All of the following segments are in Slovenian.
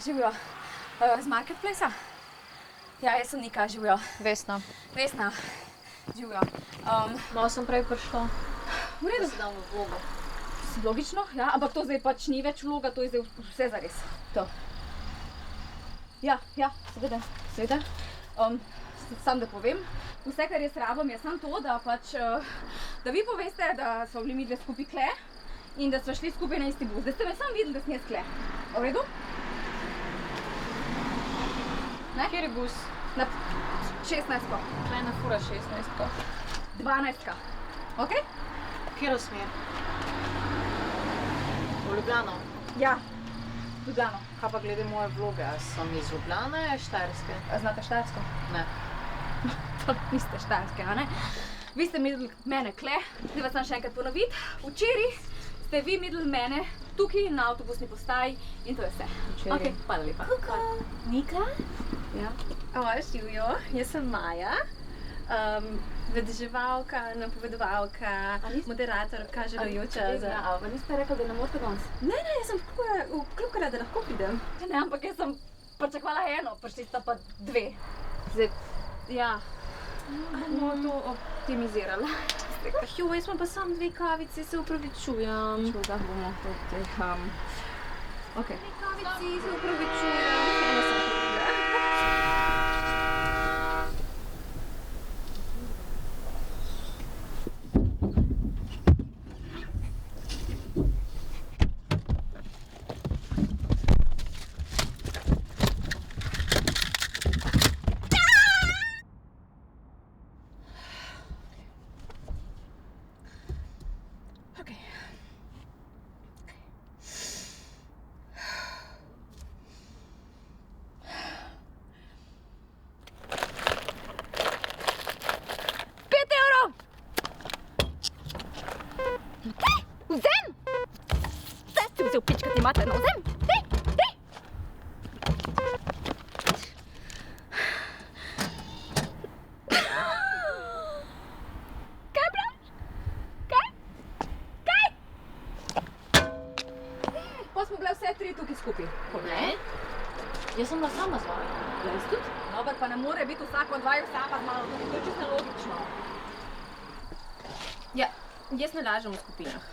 Živijo. Z Marketplacea? Ja, jaz sem Nika, živijo. Vesna. Vesna, živijo. Malo sem prej prišla. V redu. Da si dam v vlogo. Logično, ja, ampak to zdaj pač ni več vloga, to je zdaj vse zares. To. Ja, seveda. Sam da povem, vse, kar jaz rabim, je samo to, da pač, da vi poveste, da smo bili mi dve skupaj kle in da smo šli skupaj na isti bus. Da ste me samo videli, da sem jaz kle. V redu? Ne? Kjer je bus? Na 16-ko. Ena fura 16-ko. 12-ka. Okej? Kjero smer? V Ljubljano? Ja, Ljubljano. Kaj pa glede moje vloge, a sem iz Ljubljane, Štajerske? A znate Štajersko? Ne. To niste Štajerske, a ne? Vi ste videli mene kle, zdaj vas sam še enkrat ponoviti. Včeraj ste vi videli mene tukaj na avtobusni postaji in to je vse. Včeraj. Okej, hvala lepa. Kuka, Nika? Ja. Živijo, jaz sem Maja, vedeževalka, napovedovalka, moderatorka, žalujoča za... Pa niste rekli, da ne morate danes? Ne, jaz sem kljubkala, da lahko pridem. Ne, ampak jaz sem pričakovala eno, prišli sta pa dve. Zdaj, ja, bomo to optimizirala. Jaz imam pa samo 2 kavice, se upravičujem. Čuda bomo to teh, okej. 2 kavici, se upravičujem. Eno sem povedala. Pičkati mater na vzem! Dej! Kaj praviš? Kaj? Pa smo bile vse 3 tukaj skupaj. Ne? Jaz sem bila sama z vami. Jaz tudi? Dobar, pa ne more biti vsak od vaju sama z mano, to je čisto logično. Ja, jaz ne lažem v skupinah.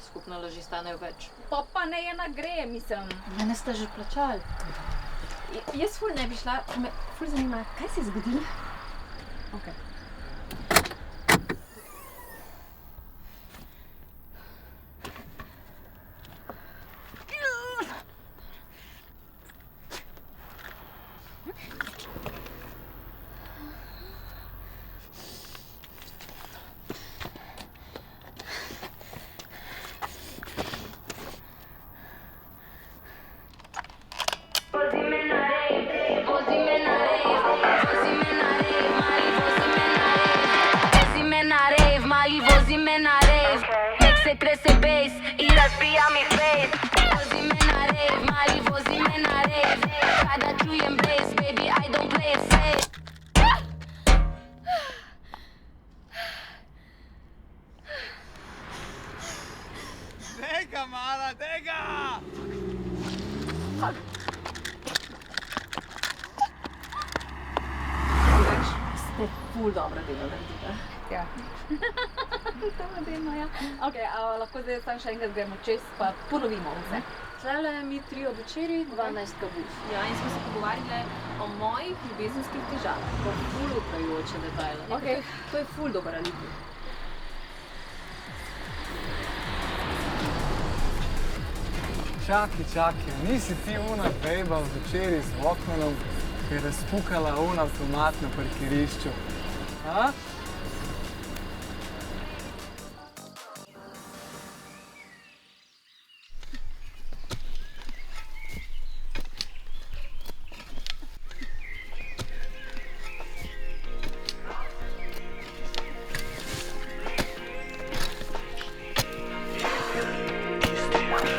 Skupne laži stanejo več. Pa ne ena gre, mislim. Mene ste že plačali. Jaz ful ne bi šla, me ful zanima, kaj se je zgodilo? Okej. Vozi me na rave, nek se trese bass i razbija mi face. Vozi me na rave, mali vozi me na rave. Kada čujem bass, baby, I don't play it safe. Dega, mala, dega! Ste ful dobro delo naredila. Ja. To demo, ja. Okej, lahko zdaj samo še enkrat gremo čez, pa ponovimo vse. Tlele mi 3 od včeraj, 12 bus. Ja, in smo se pogovarjali o mojih ljubezenskih težavah. Pa ful uprajoče detajle. Okej. To je ful dober alibi. Čakaj, nisi ti ona bejba včeraj z Walkmanom, ki je razpukala avtomat na parkirišču? A?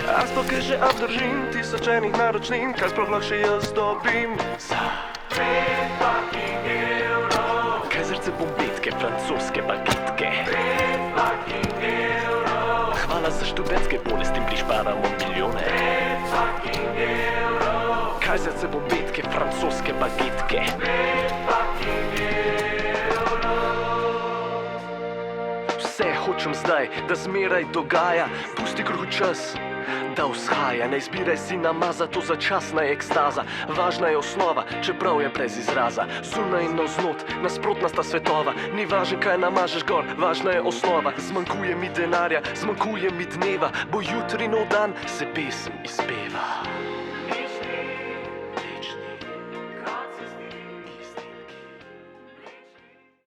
A sploh je že obdržim tisočenih naročnin, kaj sploh lahko še jaz dobim? Za 5 fucking evrov. Kajzerce bombitke, francoske bagitke. 5 fucking evrov. Hvala za študentske bolesti, prišparamo milijone. 5 fucking evrov. Kaj srce bombetke, francoske bagitke. Vse hočem zdaj, da zmeraj dogaja. Pusti kruh čas, da vzhaja. Ne izbiraj si namaza, to začasna ekstaza. Važna je osnova, čeprav je brez izraza. Zunaj in navznot, nasprotna sta svetova. Ni važno, kaj namažeš gor, važna je osnova. Zmanjkuje mi denarja, zmanjkuje mi dneva, bo jutri nov dan, se pesem izpeva.